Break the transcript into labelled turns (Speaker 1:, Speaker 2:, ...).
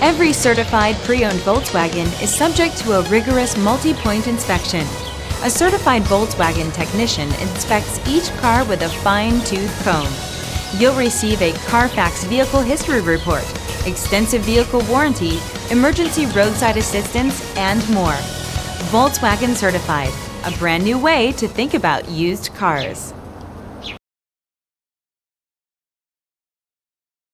Speaker 1: Every certified pre-owned Volkswagen is subject to a rigorous multi-point inspection. A certified Volkswagen technician inspects each car with a fine-tooth comb. You'll receive a Carfax vehicle history report, extensive vehicle warranty, emergency roadside assistance, and more. Volkswagen Certified, a brand new way to think about used cars.